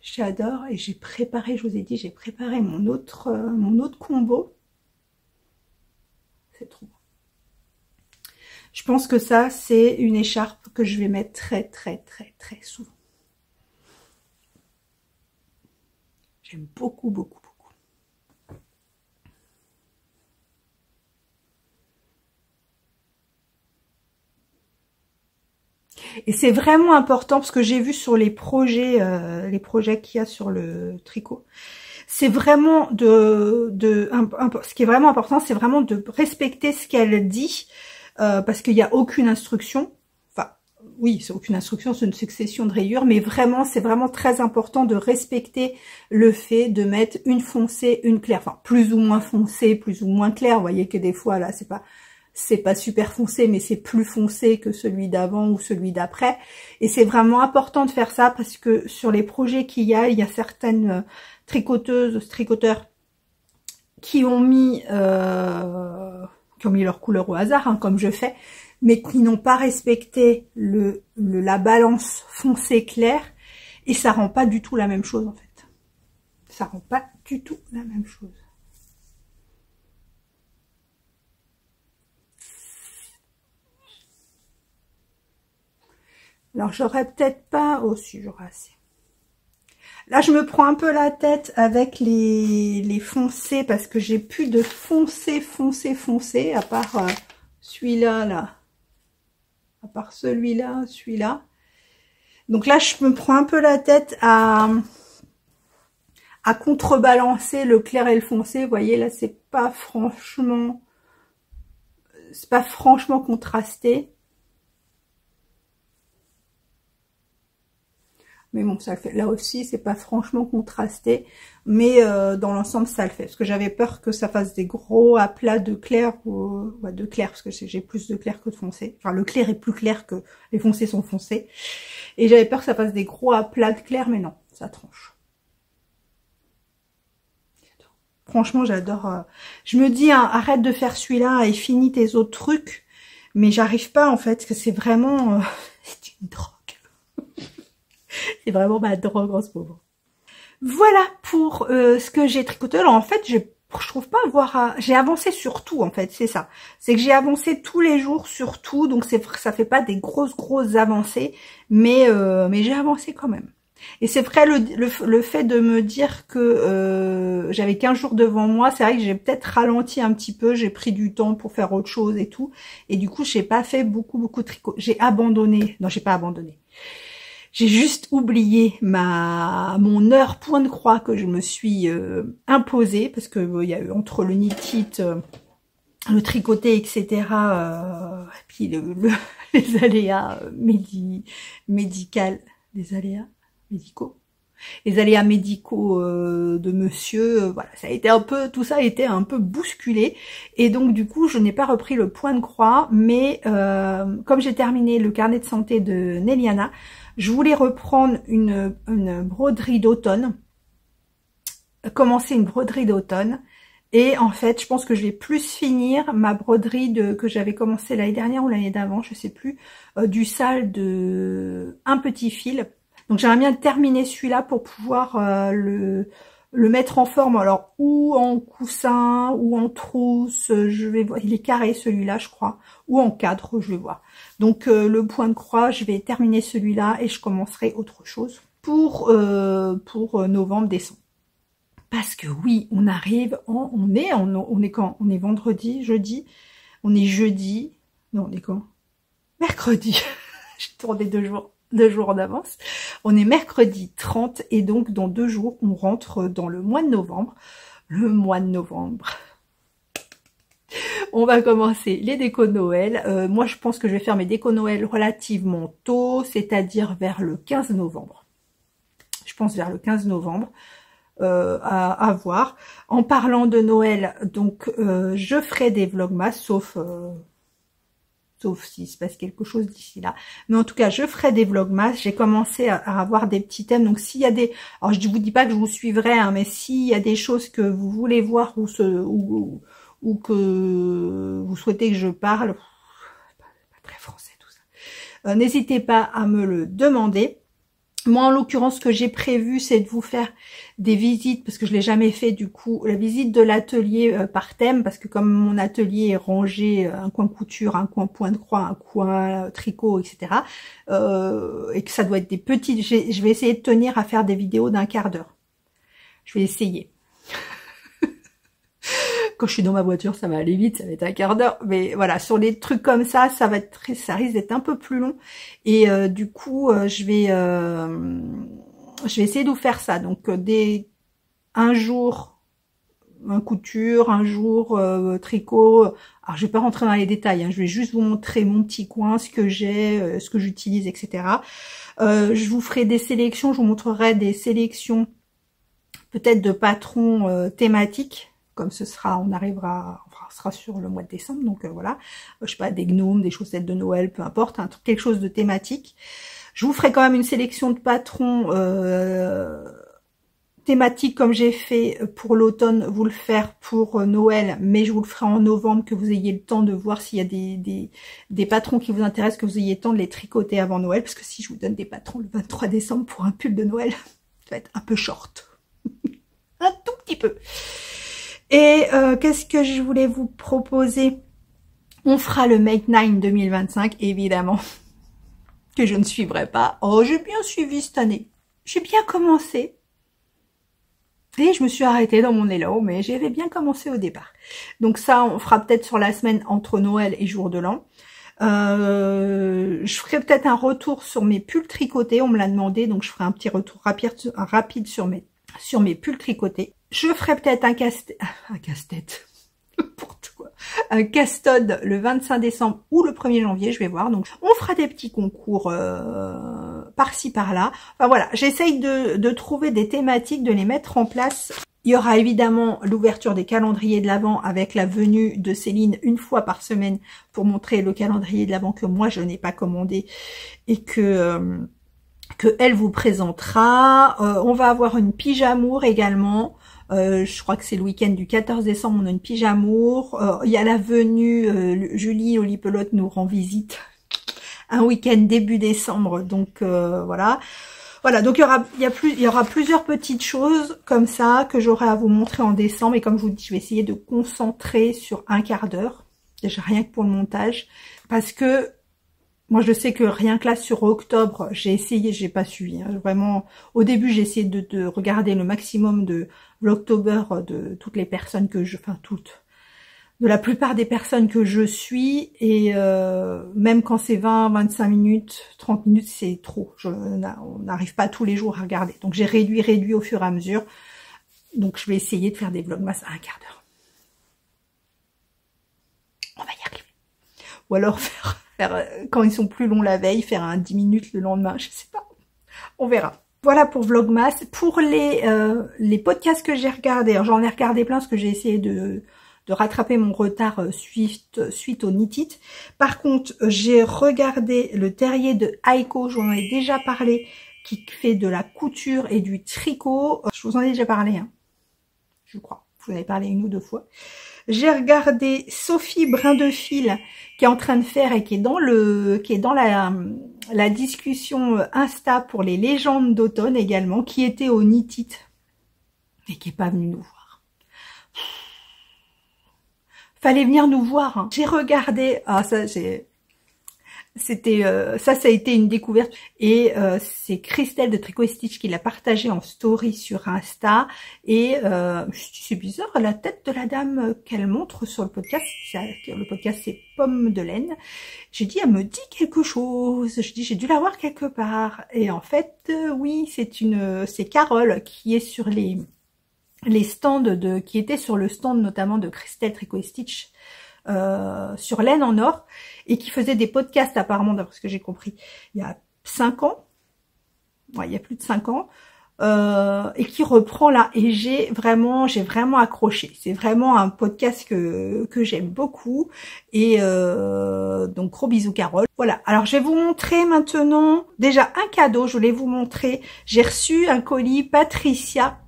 J'adore et j'ai préparé, je vous ai dit, j'ai préparé mon autre combo. C'est trop bon. Je pense que ça, c'est une écharpe que je vais mettre très, très, très, très souvent. J'aime beaucoup, beaucoup, beaucoup. Et c'est vraiment important parce que j'ai vu sur les projets qu'il y a sur le tricot, c'est vraiment ce qui est vraiment important, c'est vraiment de respecter ce qu'elle dit, parce qu'il n'y a aucune instruction. Enfin, oui, c'est aucune instruction, c'est une succession de rayures, mais vraiment, c'est vraiment très important de respecter le fait de mettre une foncée, une claire, enfin plus ou moins foncée, plus ou moins claire. Vous voyez que des fois là, c'est pas super foncé, mais c'est plus foncé que celui d'avant ou celui d'après. Et c'est vraiment important de faire ça parce que sur les projets qu'il y a certaines tricoteuses, tricoteurs qui ont mis leur couleur au hasard, hein, comme je fais, mais qui n'ont pas respecté la balance foncée claire, et ça rend pas du tout la même chose en fait. Ça rend pas du tout la même chose. Alors, j'aurais peut-être pas... Oh, si, j'aurais assez. Là, je me prends un peu la tête avec les foncés parce que j'ai plus de foncé, à part celui-là, là. À part celui-là, celui-là. Donc là, je me prends un peu la tête à contrebalancer le clair et le foncé. Vous voyez, là, c'est pas franchement contrasté. Mais bon, ça le fait. Là aussi, c'est pas franchement contrasté. Mais dans l'ensemble, ça le fait. Parce que j'avais peur que ça fasse des gros aplats de clair. Ouais, de clair, parce que j'ai plus de clair que de foncé. Enfin, le clair est plus clair que les foncés sont foncés. Et j'avais peur que ça fasse des gros aplats de clair. Mais non, ça tranche. Franchement, j'adore. Je me dis, hein, arrête de faire celui-là et finis tes autres trucs. Mais j'arrive pas, en fait, parce que c'est vraiment... c'est une drogue. C'est vraiment ma drogue en ce moment. Voilà pour ce que j'ai tricoté. Alors en fait, je trouve pas avoir... J'ai avancé sur tout en fait, c'est ça. C'est que j'ai avancé tous les jours sur tout, donc ça fait pas des grosses avancées, mais j'ai avancé quand même. Et c'est vrai, le fait de me dire que j'avais 15 jours devant moi, c'est vrai que j'ai peut-être ralenti un petit peu, j'ai pris du temps pour faire autre chose et tout. Et du coup, j'ai pas fait beaucoup de tricot. J'ai abandonné. Non, j'ai pas abandonné. J'ai juste oublié mon heure point de croix que je me suis imposée, parce que il y a eu entre le knit-it, le tricoté, etc. Et puis les aléas les aléas médicaux de monsieur, voilà, ça a été un peu, tout ça a été un peu bousculé, et donc du coup je n'ai pas repris le point de croix, mais comme j'ai terminé le carnet de santé de Néliana, je voulais reprendre une broderie d'automne, commencer une broderie d'automne, et en fait je pense que je vais plus finir ma broderie que j'avais commencé l'année dernière ou l'année d'avant, je sais plus, du sale de un petit fil. Donc j'aimerais bien terminer celui-là pour pouvoir le mettre en forme, alors ou en coussin ou en trousse, je vais voir, il est carré celui-là je crois, ou en cadre, je vais voir. Donc le point de croix, je vais terminer celui-là et je commencerai autre chose pour novembre, décembre. Parce que oui, on arrive, on est quand? On est vendredi, jeudi, on est jeudi, non on est quand? Mercredi, j'ai tourné 2 jours en avance. On est mercredi 30 et donc dans 2 jours, on rentre dans le mois de novembre. Le mois de novembre. On va commencer les décos de Noël. Moi, je pense que je vais faire mes décos de Noël relativement tôt, c'est-à-dire vers le 15 novembre. Je pense vers le 15 novembre. À voir. En parlant de Noël, donc je ferai des vlogmas, sauf s'il se passe quelque chose d'ici là. Mais en tout cas, je ferai des vlogmas. J'ai commencé à avoir des petits thèmes. Donc s'il y a des... Alors je vous dis pas que je vous suivrai, hein, mais s'il y a des choses que vous voulez voir ou que vous souhaitez que je parle, pas très français tout ça, n'hésitez pas à me le demander. Moi, en l'occurrence, ce que j'ai prévu, c'est de vous faire des visites, parce que je l'ai jamais fait du coup, la visite de l'atelier par thème, parce que comme mon atelier est rangé, un coin couture, un coin point de croix, un coin tricot, etc., et que ça doit être des petites... Je vais essayer de tenir à faire des vidéos d'1 quart d'heure. Je vais essayer. Quand je suis dans ma voiture, ça va aller vite, ça va être 1 quart d'heure. Mais voilà, sur les trucs comme ça, ça risque d'être un peu plus long. Et du coup, je vais essayer de vous faire ça. Donc, un jour, un couture, un jour tricot. Alors, je vais pas rentrer dans les détails. Hein, je vais juste vous montrer mon petit coin, ce que j'ai, ce que j'utilise, etc. Je vous ferai des sélections. Je vous montrerai des sélections peut-être de patrons thématiques. Comme ce sera, on sera sur le mois de décembre, donc voilà, je sais pas, des gnomes, des chaussettes de Noël, peu importe, quelque chose de thématique. Je vous ferai quand même une sélection de patrons thématiques comme j'ai fait pour l'automne, vous le faire pour Noël, mais je vous le ferai en novembre, que vous ayez le temps de voir s'il y a des patrons qui vous intéressent, que vous ayez le temps de les tricoter avant Noël, parce que si je vous donne des patrons le 23 décembre pour un pull de Noël, ça va être un peu short. Un tout petit peu. Et qu'est-ce que je voulais vous proposer? On fera le Make 9 2025, évidemment, que je ne suivrai pas. Oh, j'ai bien suivi cette année. J'ai bien commencé. Et je me suis arrêtée dans mon élan, mais j'avais bien commencé au départ. Donc ça, on fera peut-être sur la semaine entre Noël et jour de l'an. Je ferai peut-être un retour sur mes pulls tricotés, on me l'a demandé, donc je ferai un petit retour rapide sur mes pulls tricotés. Je ferai peut-être un casse-tête, n'importe quoi, un castode le 25 décembre ou le 1er janvier, je vais voir. Donc on fera des petits concours par-ci par-là. Enfin voilà, j'essaye de trouver des thématiques, de les mettre en place. Il y aura évidemment l'ouverture des calendriers de l'Avent avec la venue de Céline une fois par semaine pour montrer le calendrier de l'Avent que moi je n'ai pas commandé et que elle vous présentera. On va avoir une pyjamour également. Je crois que c'est le week-end du 14 décembre, on a une pyjamour. Il y a la venue, Julie Olipelote nous rend visite un week-end début décembre, donc voilà. Voilà, donc il y aura plusieurs petites choses comme ça que j'aurai à vous montrer en décembre. Et comme je vous dis, je vais essayer de concentrer sur un quart d'heure, déjà rien que pour le montage, parce que moi je sais que rien que là sur octobre, j'ai essayé, j'ai pas suivi. Hein, vraiment, au début j'ai essayé de regarder le maximum de Vlogtober de toutes les personnes que de la plupart des personnes que je suis, et même quand c'est 20, 25 minutes, 30 minutes, c'est trop. On n'arrive pas tous les jours à regarder. Donc j'ai réduit au fur et à mesure. Donc je vais essayer de faire des vlogmas à un quart d'heure. On va y arriver. Ou alors faire quand ils sont plus longs la veille, faire un 10 minutes le lendemain, je sais pas. On verra. Voilà pour Vlogmas. Pour les podcasts que j'ai regardés, j'en ai regardé plein parce que j'ai essayé de rattraper mon retard suite au Knit It. Par contre, j'ai regardé le terrier de Aiko, j'en ai déjà parlé, qui fait de la couture et du tricot. Je vous en ai déjà parlé, hein, je crois. Je vous en ai parlé une ou deux fois. J'ai regardé Sophie Brindefil, qui est en train de faire et qui est dans la discussion Insta pour les légendes d'automne également, qui était au Knit It et qui est pas venue nous voir. Fallait venir nous voir. Hein. J'ai regardé. Ah ça a été une découverte. Et c'est Christelle de Tricot Stitch qui l'a partagé en story sur Insta. Et c'est bizarre, la tête de la dame qu'elle montre sur le podcast. Le podcast c'est Pomme de laine. J'ai dit, elle me dit quelque chose. Je dis, j'ai dû la voir quelque part. Et en fait, oui, c'est Carole qui est sur les stands qui étaient sur le stand notamment de Christelle Tricot Stitch sur laine en or, et qui faisait des podcasts apparemment, d'après ce que j'ai compris, il y a 5 ans, ouais, il y a plus de 5 ans, et qui reprend là, et j'ai vraiment accroché. C'est vraiment un podcast que j'aime beaucoup, et donc gros bisous Carole. Voilà, alors je vais vous montrer maintenant déjà un cadeau. Je voulais vous montrer, j'ai reçu un colis Patricia,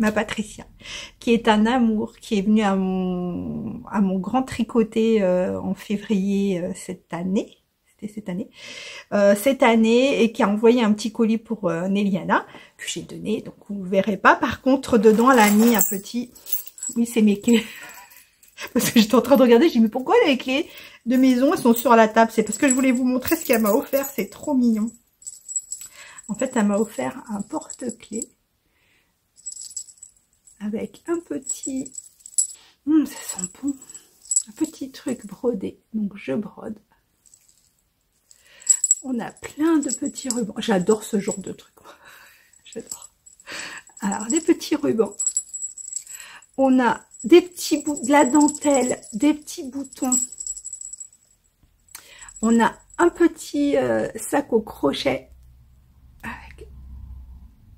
ma Patricia, qui est un amour, qui est venue à mon grand tricoté en février cette année, et qui a envoyé un petit colis pour Néliana, que j'ai donné, donc vous ne verrez pas. Par contre, dedans, elle a mis un petit... Oui, c'est mes clés. Parce que j'étais en train de regarder, j'ai dit, mais pourquoi les clés de maison, elles sont sur la table? C'est parce que je voulais vous montrer ce qu'elle m'a offert, c'est trop mignon. En fait, elle m'a offert un porte-clés avec un petit, ça sent bon, un petit truc brodé. Donc je brode. On a plein de petits rubans. J'adore ce genre de truc. J'adore. Alors des petits rubans. On a des petits bouts de la dentelle, des petits boutons. On a un petit sac au crochet avec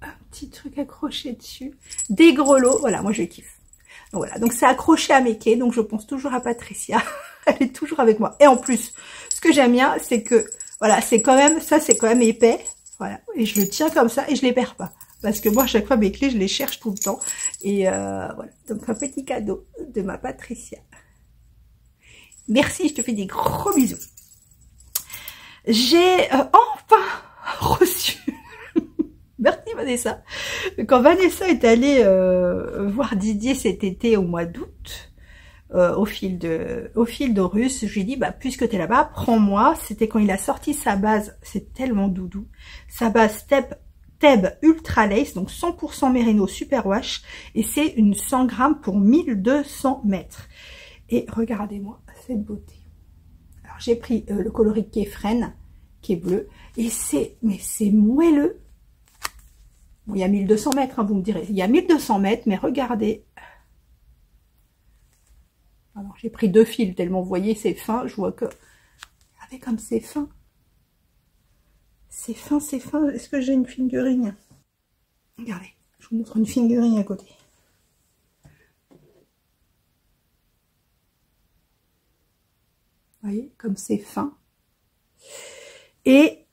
un petit truc accroché dessus, des grelots. Voilà, moi je kiffe. Donc voilà, donc c'est accroché à mes quais, donc je pense toujours à Patricia. Elle est toujours avec moi. Et en plus, ce que j'aime bien, c'est que voilà, c'est quand même, ça c'est quand même épais. Voilà, et je le tiens comme ça et je les perds pas. Parce que moi, à chaque fois, mes clés, je les cherche tout le temps. Et voilà, donc un petit cadeau de ma Patricia. Merci, je te fais des gros bisous. J'ai enfin reçu... Merci Vanessa. Quand Vanessa est allée voir Didier cet été au mois d'août, au fil d'Horus, je lui ai dit, bah, puisque tu es là-bas, prends-moi. C'était quand il a sorti sa base, c'est tellement doudou, sa base Step Thèbes Ultra Lace, donc 100% Mérino Super Wash, et c'est une 100 grammes pour 1200 mètres. Et regardez-moi cette beauté. Alors j'ai pris le coloris Kefren, qui est bleu, et c'est moelleux. Bon, il y a 1200 mètres, hein, vous me direz, il y a 1200 mètres, mais regardez. Alors j'ai pris 2 fils, tellement vous voyez c'est fin, je vois que, regardez comme c'est fin. C'est fin, c'est fin. Est-ce que j'ai une figurine? Regardez, je vous montre une figurine à côté. Vous voyez, comme c'est fin. Et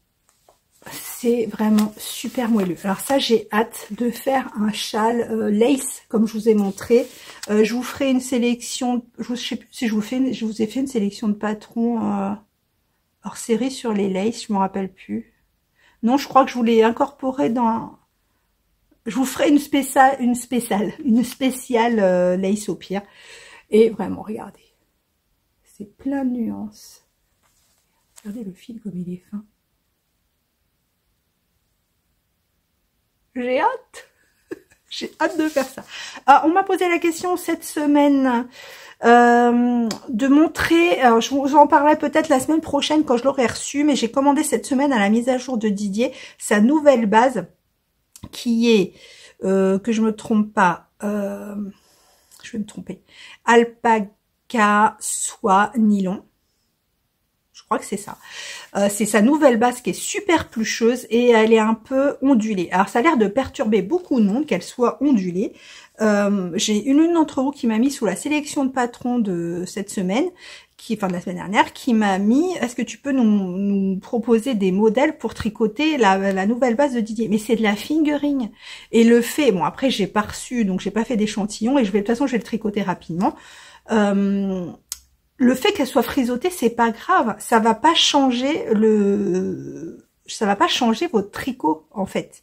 c'est vraiment super moelleux. Alors ça, j'ai hâte de faire un châle lace, comme je vous ai montré. Je vous ferai une sélection, je sais plus si je vous ai fait une sélection de patrons hors série sur les lace, je me rappelle plus. Non, je crois que je voulais incorporer dans... Je vous ferai une spéciale lace au pire. Et vraiment, regardez. C'est plein de nuances. Regardez le fil comme il est fin. J'ai hâte. J'ai hâte de faire ça. Ah, on m'a posé la question cette semaine de montrer, alors je vous en parlerai peut-être la semaine prochaine quand je l'aurai reçu, mais j'ai commandé cette semaine à la mise à jour de Didier sa nouvelle base qui est, que je me trompe pas, je vais me tromper, alpaca soie nylon. Je crois que c'est ça. C'est sa nouvelle base qui est super plucheuse et elle est un peu ondulée. Alors ça a l'air de perturber beaucoup de monde qu'elle soit ondulée. J'ai une d'entre vous qui m'a mis sous la sélection de patrons de cette semaine, enfin de la semaine dernière, qui m'a mis, est-ce que tu peux nous proposer des modèles pour tricoter la nouvelle base de Didier? Mais c'est de la fingering. Et le fait, bon après j'ai pas reçu, donc j'ai pas fait d'échantillon et de toute façon je vais le tricoter rapidement. Le fait qu'elle soit frisottée, c'est pas grave, ça va pas changer votre tricot en fait.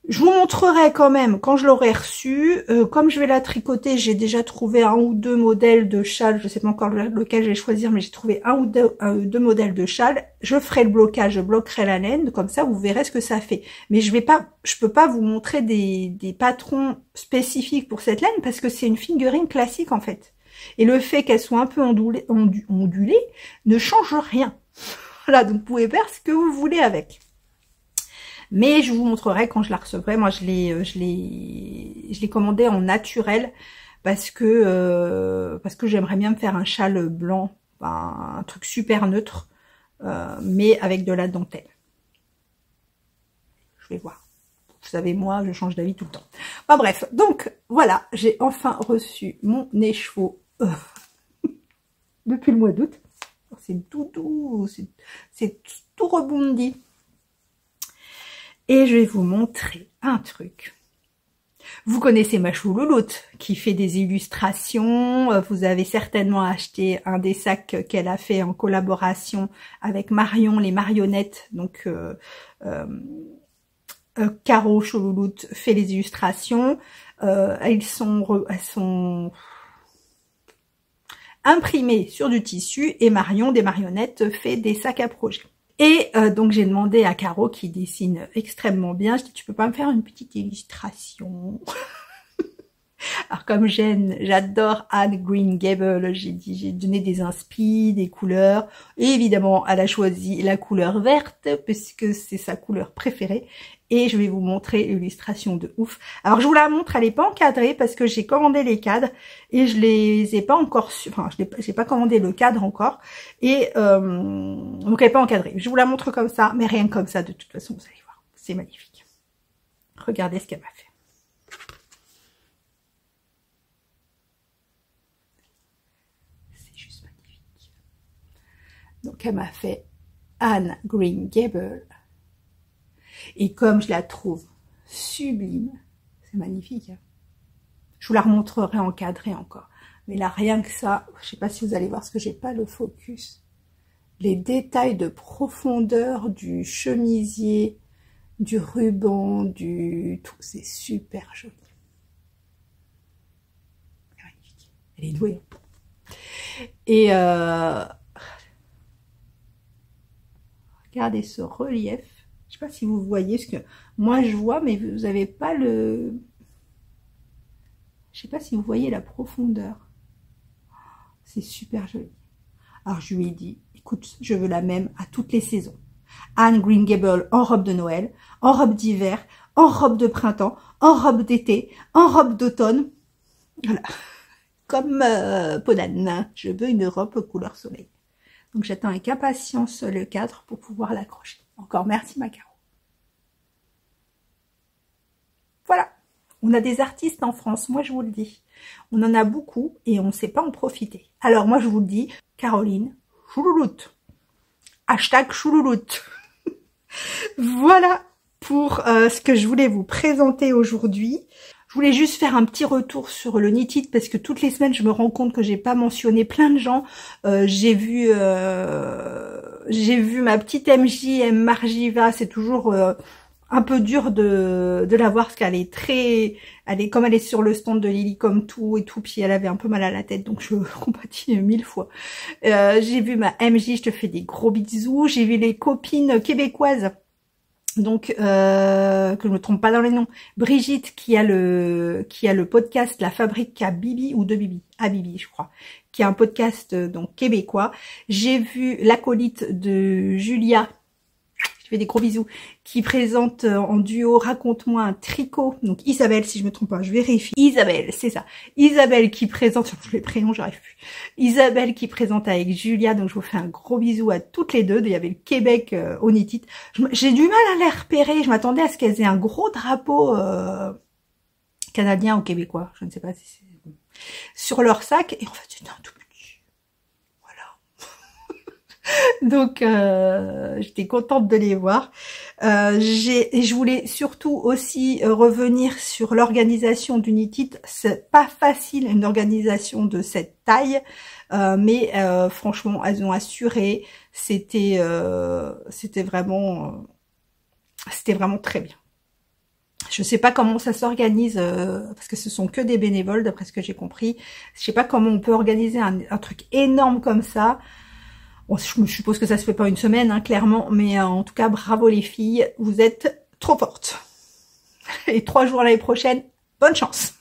Je vous montrerai quand même quand je l'aurai reçu. Comme je vais la tricoter, j'ai déjà trouvé 1 ou 2 modèles de châle. Je sais pas encore lequel je vais choisir, mais j'ai trouvé 1 ou 2 modèles de châle. Je ferai le blocage, je bloquerai la laine, comme ça vous verrez ce que ça fait. Mais je peux pas vous montrer des patrons spécifiques pour cette laine parce que c'est une fingering classique en fait. Et le fait qu'elle soit un peu ondulée ne change rien. Voilà, donc vous pouvez faire ce que vous voulez avec. Mais je vous montrerai quand je la recevrai. Moi, je l'ai commandé en naturel parce que j'aimerais bien me faire un châle blanc, un truc super neutre, mais avec de la dentelle. Je vais voir. Vous savez, moi, je change d'avis tout le temps. Enfin bref, donc voilà, j'ai enfin reçu mon écheveau depuis le mois d'août. C'est tout doux, c'est tout rebondi. Et je vais vous montrer un truc. Vous connaissez ma choulouloute qui fait des illustrations. Vous avez certainement acheté un des sacs qu'elle a fait en collaboration avec Marion, les marionnettes. Donc, Caro Choulouloute fait les illustrations. Elles sont imprimées sur du tissu et Marion, des marionnettes, fait des sacs à projet. Et donc j'ai demandé à Caro qui dessine extrêmement bien, je dis tu peux pas me faire une petite illustration? Alors comme j'adore Anne Green Gables, j'ai donné des inspi, des couleurs, et évidemment elle a choisi la couleur verte puisque c'est sa couleur préférée. Et je vais vous montrer l'illustration de ouf. Alors je vous la montre, elle n'est pas encadrée parce que j'ai commandé les cadres et je les ai pas encore, enfin j'ai pas commandé le cadre encore et donc elle n'est pas encadrée. Je vous la montre comme ça, mais rien que comme ça de toute façon vous allez voir, c'est magnifique. Regardez ce qu'elle m'a fait. C'est juste magnifique. Donc elle m'a fait Anne Green Gables. Et comme je la trouve sublime, c'est magnifique. Hein, je vous la remontrerai encadrée encore. Mais là, rien que ça, je sais pas si vous allez voir parce que j'ai pas le focus. Les détails de profondeur du chemisier, du ruban, du tout, c'est super joli. C'est magnifique. Elle est douée. Et regardez ce relief. Je sais pas si vous voyez, ce que moi je vois, mais vous n'avez pas le... Je sais pas si vous voyez la profondeur. C'est super joli. Alors je lui ai dit, écoute, je veux la même à toutes les saisons. Anne Green Gables en robe de Noël, en robe d'hiver, en robe de printemps, en robe d'été, en robe d'automne. Voilà. Comme peau d'âne, je veux une robe couleur soleil. Donc j'attends avec impatience le cadre pour pouvoir l'accrocher. Encore merci Macaro. Voilà. On a des artistes en France, moi je vous le dis. On en a beaucoup et on ne sait pas en profiter. Alors moi je vous le dis, Caroline, choulouloute. Hashtag choulouloute. Voilà pour ce que je voulais vous présenter aujourd'hui. Je voulais juste faire un petit retour sur le Knit It parce que toutes les semaines je me rends compte que j'ai pas mentionné plein de gens. J'ai vu ma petite MJ Margiva, c'est toujours un peu dur de la voir parce qu'elle est comme elle est sur le stand de Lily comme tout et tout, puis elle avait un peu mal à la tête, donc je compatis 1000 fois. J'ai vu ma MJ, je te fais des gros bisous. J'ai vu les copines québécoises, donc que je me trompe pas dans les noms. Brigitte qui a le podcast La Fabrique à Bibi ou de Bibi, à Bibi je crois, qui a un podcast donc québécois. J'ai vu l'acolyte de Julia. Je fais des gros bisous, qui présente en duo Raconte-moi un tricot. Donc Isabelle, si je me trompe pas, je vérifie. Isabelle, c'est ça. Isabelle qui présente, sur tous les prénoms, j'arrive plus. Isabelle qui présente avec Julia, donc je vous fais un gros bisou à toutes les deux. Il y avait le Québec au Knit It. J'ai du mal à les repérer, je m'attendais à ce qu'elles aient un gros drapeau canadien ou québécois, je ne sais pas si c'est... sur leur sac, et en fait c'était un tout petit. Donc j'étais contente de les voir. Je voulais surtout aussi revenir sur l'organisation du Knit It. C'est pas facile une organisation de cette taille, mais franchement elles ont assuré. C'était vraiment très bien. Je sais pas comment ça s'organise parce que ce sont que des bénévoles d'après ce que j'ai compris. Je sais pas comment on peut organiser un truc énorme comme ça. Bon, je suppose que ça se fait pas une semaine, hein, clairement, mais en tout cas, bravo les filles, vous êtes trop fortes. Et 3 jours l'année prochaine, bonne chance.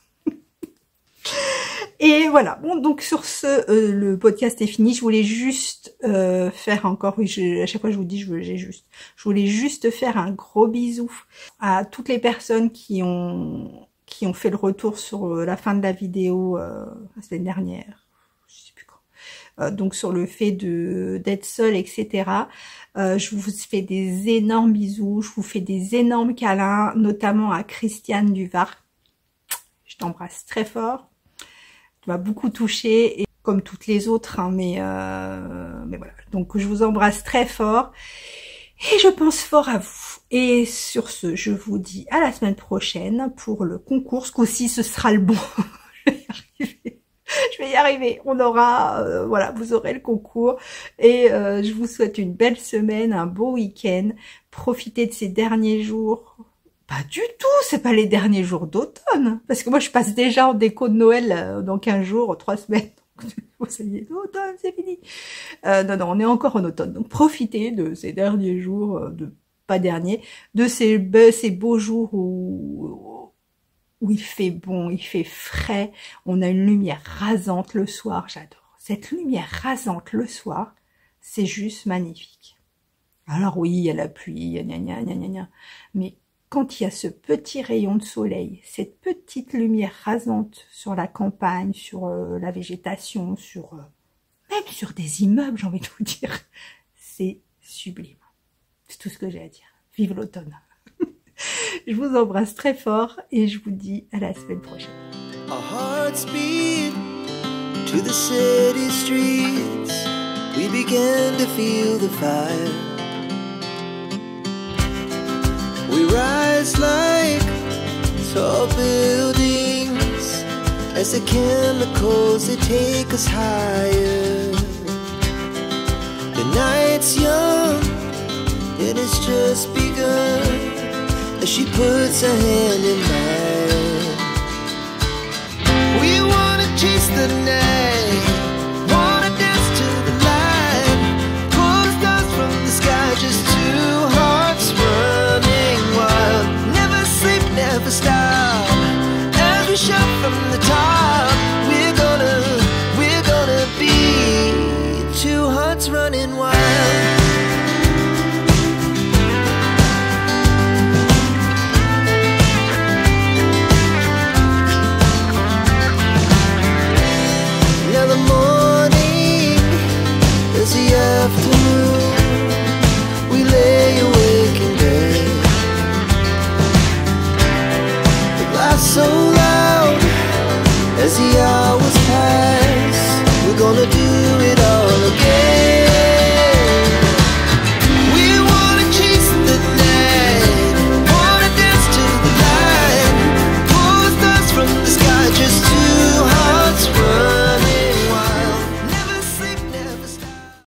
Et voilà, bon, donc sur ce, le podcast est fini. Je voulais juste faire encore, à chaque fois je vous dis, je voulais juste faire un gros bisou à toutes les personnes qui ont fait le retour sur la fin de la vidéo la semaine dernière. Donc sur le fait d'être seule, etc. Je vous fais des énormes bisous, je vous fais des énormes câlins, notamment à Christiane du Var. Je t'embrasse très fort. Tu m'as beaucoup touchée, et comme toutes les autres, hein, mais voilà. Donc je vous embrasse très fort et je pense fort à vous. Et sur ce, je vous dis à la semaine prochaine pour le concours. Ce coup-ci, ce sera le bon. Je vais y arriver, on aura, voilà, vous aurez le concours, et je vous souhaite une belle semaine, un beau week-end, profitez de ces derniers jours. Pas du tout, c'est pas les derniers jours d'automne, parce que moi je passe déjà en déco de Noël dans 15 jours, 3 semaines, donc ça y est, l'automne c'est fini. Non, on est encore en automne, donc profitez de ces derniers jours, pas derniers, de ces beaux jours où il fait bon, il fait frais, on a une lumière rasante le soir, j'adore. Cette lumière rasante le soir, c'est juste magnifique. Alors oui, il y a la pluie, gna gna gna gna gna, mais quand il y a ce petit rayon de soleil, cette petite lumière rasante sur la campagne, sur la végétation, même sur des immeubles, j'ai envie de vous dire, c'est sublime. C'est tout ce que j'ai à dire. Vive l'automne. Je vous embrasse très fort et je vous dis à la semaine prochaine. Our hearts beat to the city streets. We began to feel the fire. We rise like tall buildings as the chemicals they take us higher. The night's young, it has just begun. As she puts her hand in mine.